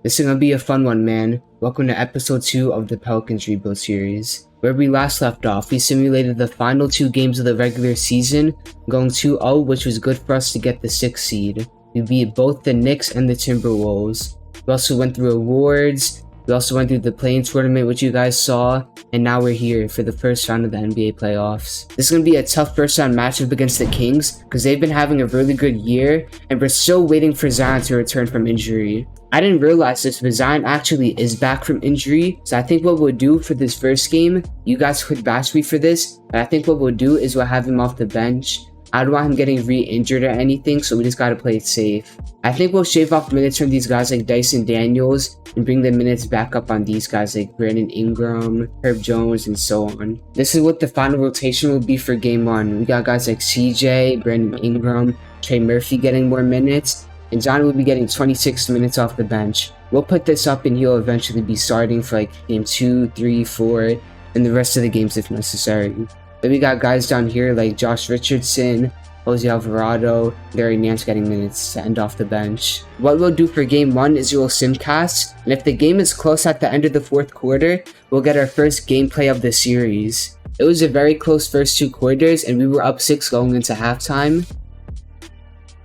This is gonna be a fun one, man. Welcome to episode 2 of the Pelicans Rebuild series. Where we last left off, we simulated the final 2 games of the regular season, going 2-0, which was good for us to get the 6th seed. We beat both the Knicks and the Timberwolves. We also went through awards, we also went through the play-in tournament, which you guys saw, and now we're here for the first round of the NBA playoffs. This is going to be a tough first round matchup against the Kings, because they've been having a really good year, and we're still waiting for Zion to return from injury. I didn't realize this, but Zion actually is back from injury, so I think what we'll do for this first game, you guys could bash me for this, but I think what we'll do is we'll have him off the bench. I don't want him getting re-injured or anything, so we just gotta play it safe. I think we'll shave off minutes from these guys like Dyson Daniels and bring the minutes back up on these guys like Brandon Ingram, Herb Jones, and so on. This is what the final rotation will be for game 1. We got guys like CJ, Brandon Ingram, Trey Murphy getting more minutes, and John will be getting 26 minutes off the bench. We'll put this up and he'll eventually be starting for like game 2, 3, 4, and the rest of the games if necessary. Then we got guys down here like Josh Richardson, Jose Alvarado, Larry Nance getting minutes to end off the bench. What we'll do for game 1 is we'll simcast, and if the game is close at the end of the 4th quarter, we'll get our first gameplay of the series. It was a very close first 2 quarters, and we were up 6 going into halftime.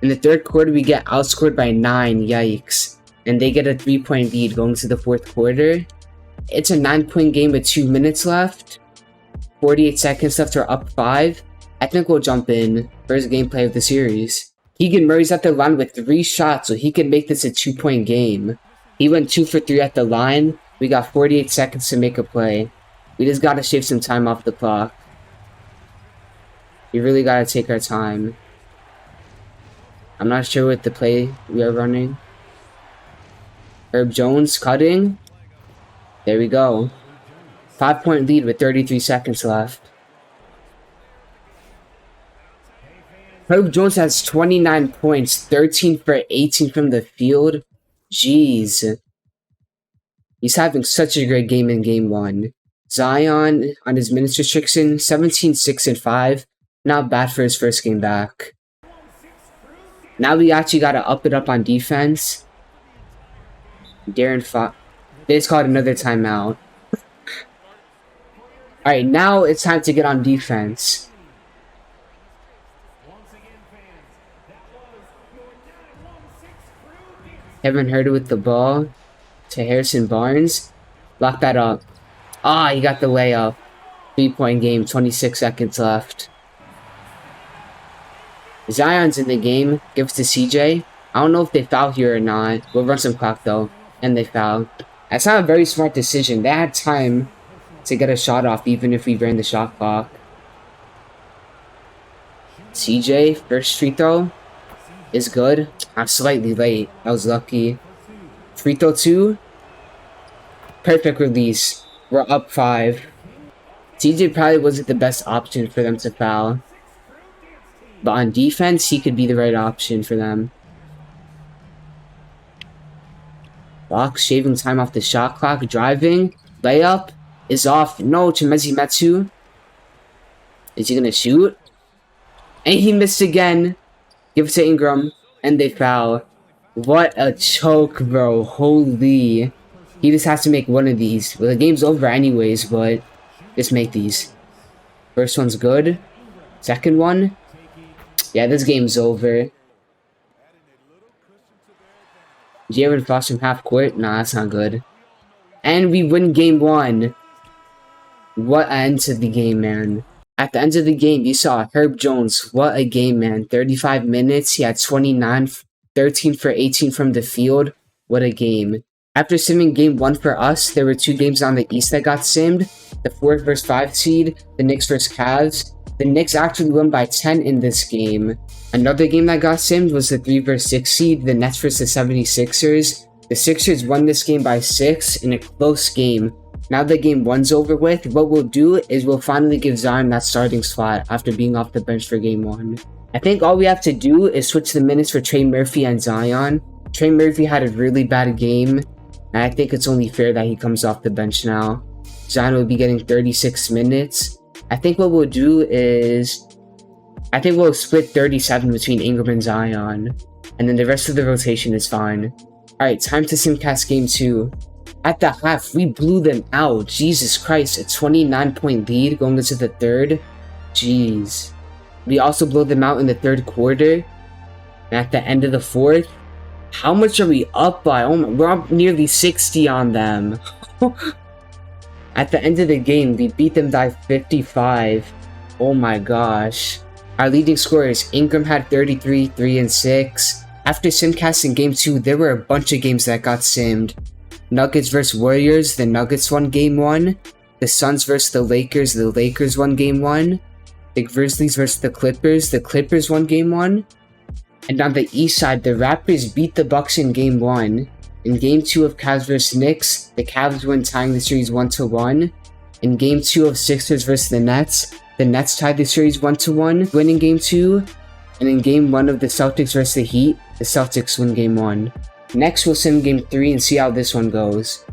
In the 3rd quarter, we get outscored by 9, yikes, and they get a 3-point lead going to the 4th quarter. It's a 9-point game with 2 minutes left. 48 seconds left, we're up 5. I think we'll jump in. First gameplay of the series. Keegan Murray's at the line with 3 shots, so he can make this a 2-point game. He went 2 for 3 at the line. We got 48 seconds to make a play. We just gotta shave some time off the clock. We really gotta take our time. I'm not sure what the play we are running. Herb Jones cutting. There we go. 5-point lead with 33 seconds left. Herb Jones has 29 points, 13 for 18 from the field. Jeez. He's having such a great game in game 1. Zion on his minutes restriction, 17, 6, and 5. Not bad for his first game back. Now we actually gotta up it up on defense. They just called another timeout. Alright, now it's time to get on defense. Kevin Huerter with the ball to Harrison Barnes. Lock that up. Ah, he got the layup. 3-point game, 26 seconds left. Zion's in the game. Gives to CJ. I don't know if they foul here or not. We'll run some clock though. And they foul. That's not a very smart decision. They had time to get a shot off even if we ran the shot clock. CJ, first free throw is good. I'm slightly late. I was lucky. Free throw 2. Perfect release. We're up 5. CJ probably wasn't the best option for them to foul. But on defense, he could be the right option for them. Box shaving time off the shot clock. Driving. Layup is off. No, Chimezie Metu. Is he gonna shoot? And he missed again. Give it to Ingram. And they foul. What a choke, bro. Holy. He just has to make one of these. Well, the game's over anyways, but just make these. First one's good. Second one. Yeah, this game's over. Jalen Frost from half court. Nah, that's not good. And we win game 1. What an end to the game, man. At the end of the game, you saw Herb Jones. What a game, man. 35 minutes. He had 29, 13 for 18 from the field. What a game. After simming game 1 for us, there were 2 games on the East that got simmed. The 4 vs 5 seed, the Knicks vs Cavs. The Knicks actually won by 10 in this game. Another game that got simmed was the 3 vs 6 seed, the Nets vs the 76ers. The Sixers won this game by 6 in a close game. Now that game 1's over with, what we'll do is we'll finally give Zion that starting slot after being off the bench for game 1. I think all we have to do is switch the minutes for Trey Murphy and Zion. Trey Murphy had a really bad game, and I think it's only fair that he comes off the bench now. Zion will be getting 36 minutes. I think what we'll do is I think we'll split 37 between Ingram and Zion, and then the rest of the rotation is fine. Alright, time to simcast game 2. At the half, we blew them out. Jesus Christ, a 29-point lead going into the third. Jeez. We also blew them out in the third quarter. And at the end of the fourth, how much are we up by? Oh my, we're up nearly 60 on them. At the end of the game, we beat them by 55. Oh my gosh. Our leading scorers, Ingram had 33, 3 and 6. After simcasting game 2, there were a bunch of games that got simmed. Nuggets vs Warriors, the Nuggets won game 1. The Suns vs the Lakers won game 1. The Grizzlies vs the Clippers won game 1. And on the east side, the Raptors beat the Bucks in game 1. In game 2 of Cavs vs Knicks, the Cavs win, tying the series 1-1. In game 2 of Sixers vs the Nets tied the series 1-1, winning game 2. And in game 1 of the Celtics vs the Heat, the Celtics win game 1. Next, we'll sim game 3 and see how this one goes.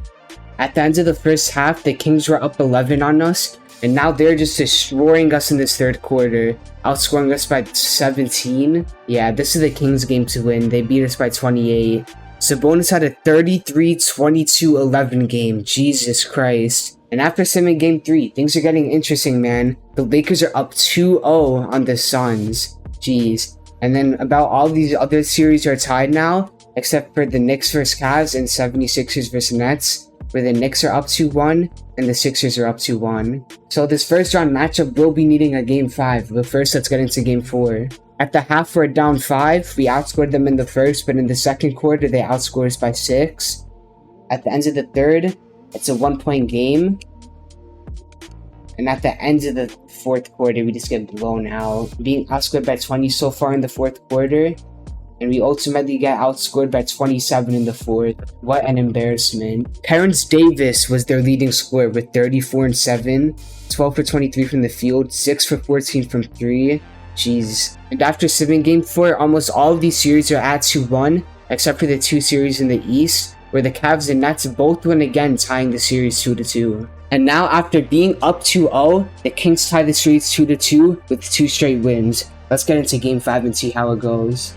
At the end of the first half, the Kings were up 11 on us, and now they're just destroying us in this third quarter, outscoring us by 17. Yeah, this is the Kings game to win. They beat us by 28. Sabonis had a 33-22-11 game. Jesus Christ. And after simming game 3, things are getting interesting, man. The Lakers are up 2-0 on the Suns. Jeez. And then about all these other series are tied now, except for the Knicks vs Cavs and 76ers vs Nets, where the Knicks are up 2-1 and the Sixers are up 2-1. So this first round matchup will be needing a game 5, but first let's get into game 4. At the half, we're down 5. We outscored them in the first, but in the second quarter, they outscored us by 6. At the end of the third, it's a 1-point game. And at the end of the fourth quarter, we just get blown out, being outscored by 20 so far in the fourth quarter. And we ultimately get outscored by 27 in the fourth. What an embarrassment. Terrence Davis was their leading scorer with 34 and 7, 12 for 23 from the field, 6 for 14 from 3. Jeez. And after simming game 4, almost all of these series are at 2-1, except for the 2 series in the East, where the Cavs and Nets both win again, tying the series 2-2. And now, after being up 2-0, the Kings tie the series 2-2 with 2 straight wins. Let's get into game 5 and see how it goes.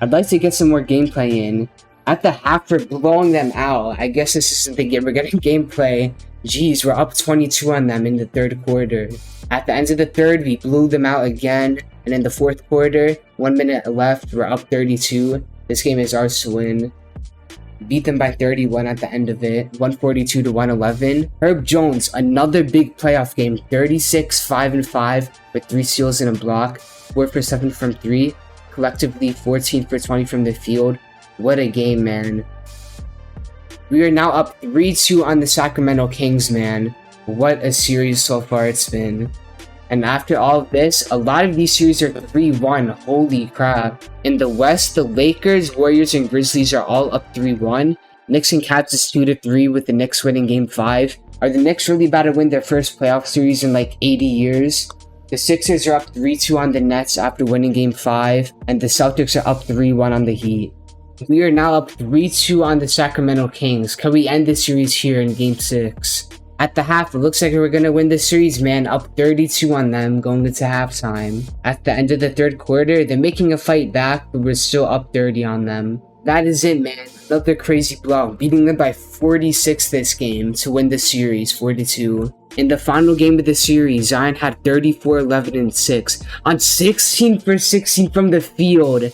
I'd like to get some more gameplay in. At the half, we're blowing them out. I guess this isn't the game. We're getting gameplay. Jeez, we're up 22 on them in the third quarter. At the end of the third, we blew them out again. And in the fourth quarter, 1 minute left, we're up 32. This game is ours to win. Beat them by 31 at the end of it, 142-111. Herb Jones, another big playoff game, 36, 5 and 5 with 3 steals and a block, 4 for 7 from 3. Collectively 14 for 20 from the field. What a game, man. We are now up 3-2 on the Sacramento Kings, man. What a series so far it's been. And after all of this, a lot of these series are 3-1. Holy crap. In the West, the Lakers, Warriors, and Grizzlies are all up 3-1. Knicks and Cavs is 2-3 with the Knicks winning game 5. Are the Knicks really about to win their first playoff series in like 80 years? The Sixers are up 3-2 on the Nets after winning game 5, and the Celtics are up 3-1 on the Heat. We are now up 3-2 on the Sacramento Kings. Can we end this series here in game 6? At the half, it looks like we're gonna win this series, man. Up 32 on them going into halftime. At the end of the third quarter, they're making a fight back, but we're still up 30 on them. That is it, man. Another crazy blowout, beating them by 46 this game to win the series 4-2. In the final game of the series, Zion had 34, 11, and 6 on 16 for 16 from the field.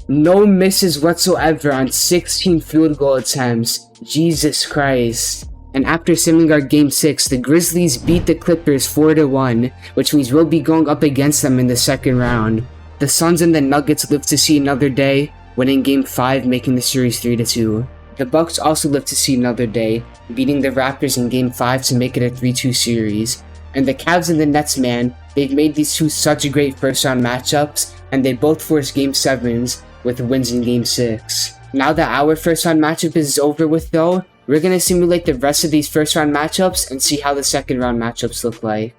No misses whatsoever on 16 field goal attempts. Jesus Christ. And after simming our game 6, the Grizzlies beat the Clippers 4-1, which means we'll be going up against them in the second round. The Suns and the Nuggets live to see another day, winning game 5, making the series 3-2. The Bucks also live to see another day, beating the Raptors in game 5 to make it a 3-2 series. And the Cavs and the Nets, man, they've made these two such great first round matchups, and they both forced game 7s with wins in game 6. Now that our first round matchup is over with though, we're gonna simulate the rest of these first round matchups and see how the second round matchups look like.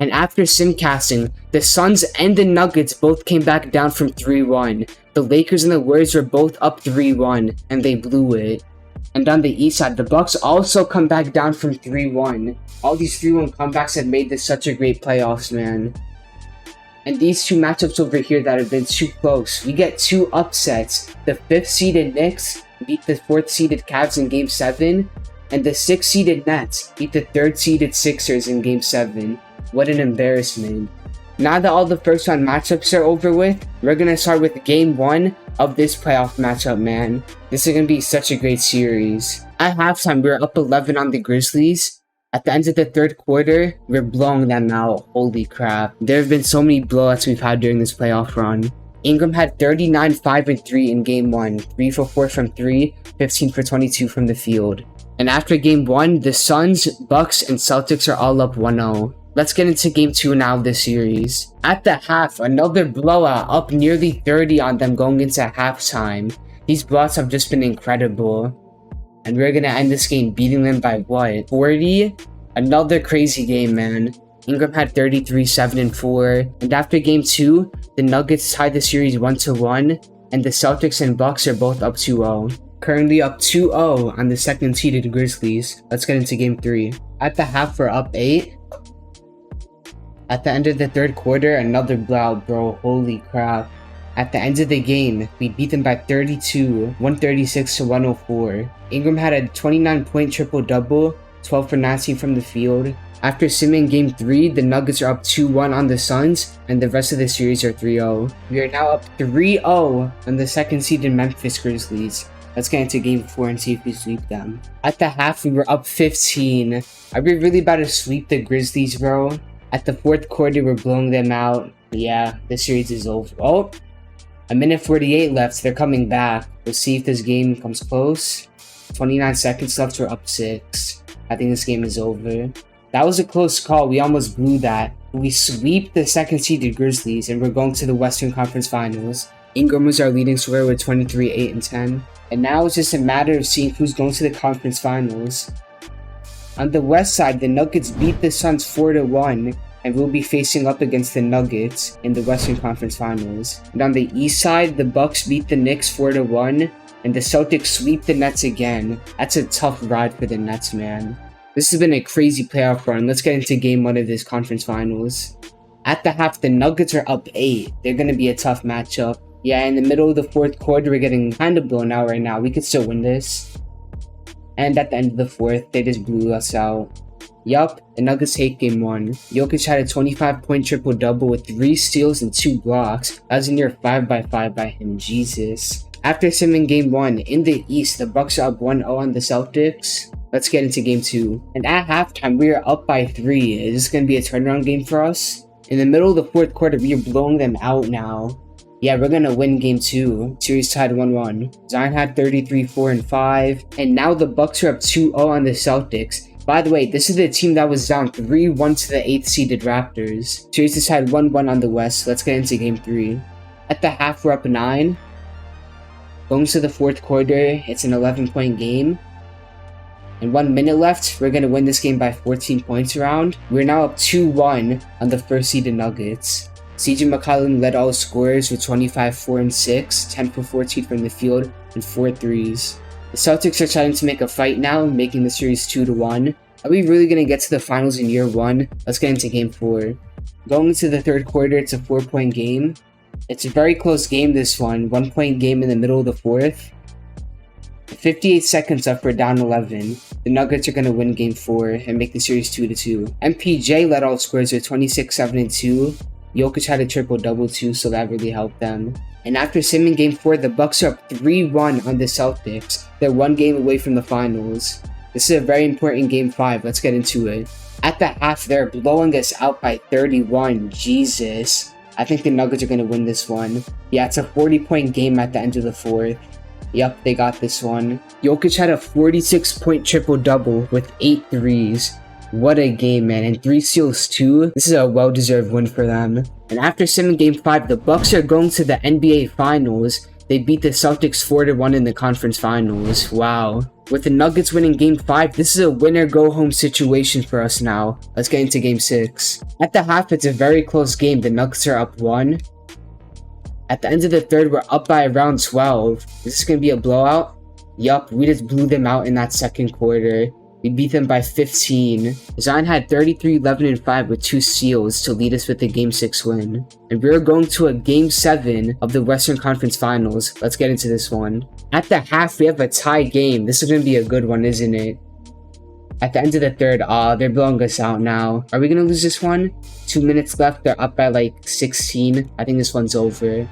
And after simcasting, the Suns and the Nuggets both came back down from 3-1. The Lakers and the Warriors were both up 3-1, and they blew it. And on the east side, the Bucks also come back down from 3-1. All these 3-1 comebacks have made this such a great playoffs, man. And these two matchups over here that have been too close, we get two upsets. The 5th seeded Knicks beat the 4th seeded Cavs in Game 7, and the 6th seeded Nets beat the 3rd seeded Sixers in Game 7. What an embarrassment. Now that all the first round matchups are over with, we're gonna start with Game 1 of this playoff matchup, man. This is gonna be such a great series. At halftime, we were up 11 on the Grizzlies. At the end of the third quarter, we're blowing them out. Holy crap. There have been so many blowouts we've had during this playoff run. Ingram had 39, 5, and 3 in Game 1. 3 for 4 from 3, 15 for 22 from the field. And after Game 1, the Suns, Bucks, and Celtics are all up 1-0. Let's get into Game 2 now of this series. At the half, another blowout, up nearly 30 on them going into halftime. These blowouts have just been incredible. And we're gonna end this game beating them by what? 40? Another crazy game, man. Ingram had 33, 7, and 4. And after Game 2, the Nuggets tied the series 1-1, and the Celtics and Bucks are both up 2-0. Currently up 2-0 on the second seeded Grizzlies. Let's get into Game 3. At the half, we're up 8. At the end of the third quarter, another blowout, bro. Holy crap. At the end of the game, we beat them by 32, 136 to 104. Ingram had a 29-point triple-double, 12 for 19 from the field. After simming Game 3, the Nuggets are up 2-1 on the Suns, and the rest of the series are 3-0. We are now up 3-0 on the second seeded Memphis Grizzlies. Let's get into Game 4 and see if we sweep them. At the half, we were up 15. Are we really about to sweep the Grizzlies, bro? At the fourth quarter, we're blowing them out. Yeah, the series is over. Oh, a minute 48 left. They're coming back. We'll see if this game comes close. 29 seconds left. We're up 6. I think this game is over. That was a close call. We almost blew that. We sweep the second seeded Grizzlies, and we're going to the Western Conference Finals. Ingram was our leading scorer with 23, 8, and 10. And now it's just a matter of seeing who's going to the conference finals. On the west side, the Nuggets beat the Suns 4-1, and will be facing up against the Nuggets in the Western Conference Finals. And on the east side, the Bucks beat the Knicks 4-1, and the Celtics sweep the Nets again. That's a tough ride for the Nets, man. This has been a crazy playoff run. Let's get into Game 1 of this conference finals. At the half, the Nuggets are up 8. They're going to be a tough matchup. Yeah, in the middle of the fourth quarter, we're getting kind of blown out right now. We could still win this. And at the end of the fourth, they just blew us out. Yup, the Nuggets take Game 1. Jokic had a 25-point triple-double with 3 steals and 2 blocks. That was a near 5x5 by him, Jesus. After simming Game 1, in the East, the Bucks are up 1-0 on the Celtics. Let's get into Game 2. And at halftime, we are up by 3. Is this going to be a turnaround game for us? In the middle of the fourth quarter, we are blowing them out now. Yeah, we're gonna win Game 2. Series tied 1-1. Zion had 33, 4, and 5. And now the Bucks are up 2-0 on the Celtics. By the way, this is the team that was down 3-1 to the 8th seeded Raptors. Series is tied 1-1 on the West. Let's get into Game 3. At the half, we're up 9. Going to the fourth quarter, it's an 11-point game. And 1 minute left, we're gonna win this game by 14 points around. We're now up 2-1 on the first seeded Nuggets. CJ McCollum led all scorers with 25, 4, and 6, 10 for 14 from the field, and 4 threes. The Celtics are trying to make a fight now, making the series 2-1. Are we really going to get to the finals in year 1? Let's get into Game 4. Going into the third quarter, it's a 4-point game. It's a very close game, this one. 1-point game in the middle of the fourth. 58 seconds left, we're down 11. The Nuggets are going to win Game 4 and make the series 2-2. MPJ led all scorers with 26, 7, and 2. Jokic had a triple-double too, so that really helped them. And after simming Game 4, the Bucks are up 3-1 on the Celtics. They're 1 game away from the finals. This is a very important Game 5. Let's get into it. At the half, they're blowing us out by 31. Jesus. I think the Nuggets are going to win this one. Yeah, it's a 40-point game at the end of the fourth. Yup, they got this one. Jokic had a 46-point triple-double with 8 threes. What a game, man, and 3 steals too. This is a well-deserved win for them. And after simming Game 5, the Bucks are going to the NBA Finals. They beat the Celtics 4-1 in the conference finals. Wow. With the Nuggets winning Game 5, this is a winner-go-home situation for us now. Let's get into Game 6. At the half, it's a very close game. The Nuggets are up 1. At the end of the third, we're up by around 12. Is this going to be a blowout? Yup, we just blew them out in that second quarter. We beat them by 15. Zion had 33, 11, and 5 with 2 steals to lead us with the Game 6 win. And we're going to a Game 7 of the Western Conference Finals. Let's get into this one. At the half, we have a tie game. This is going to be a good one, isn't it? At the end of the third, they're blowing us out now. Are we going to lose this one? 2 minutes left. They're up by like 16. I think this one's over.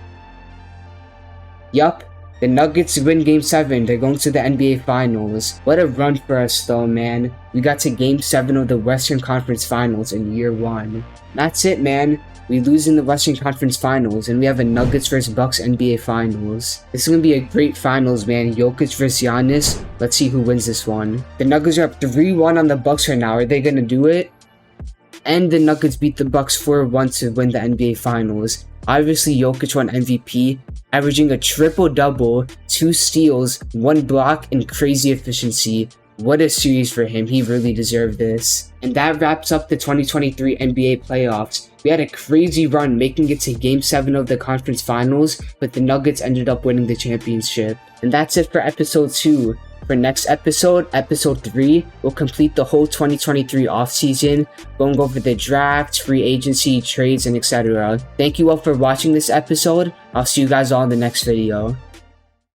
Yup. The Nuggets win Game 7. They're going to the NBA Finals. What a run for us though, man. We got to Game 7 of the Western Conference Finals in year 1. That's it, man. We lose in the Western Conference Finals, and we have a Nuggets vs Bucks NBA Finals. This is going to be a great Finals, man. Jokic vs Giannis. Let's see who wins this one. The Nuggets are up 3-1 on the Bucks right now. Are they going to do it? And the Nuggets beat the Bucks 4-1 to win the NBA Finals. Obviously, Jokic won MVP, averaging a triple-double, 2 steals, 1 block, and crazy efficiency. What a series for him. He really deserved this. And that wraps up the 2023 NBA playoffs. We had a crazy run making it to Game 7 of the conference finals, but the Nuggets ended up winning the championship. And that's it for episode 2. For next episode, episode 3, we'll complete the whole 2023 offseason, going over the draft, free agency, trades, and etc. Thank you all for watching this episode. I'll see you guys all in the next video.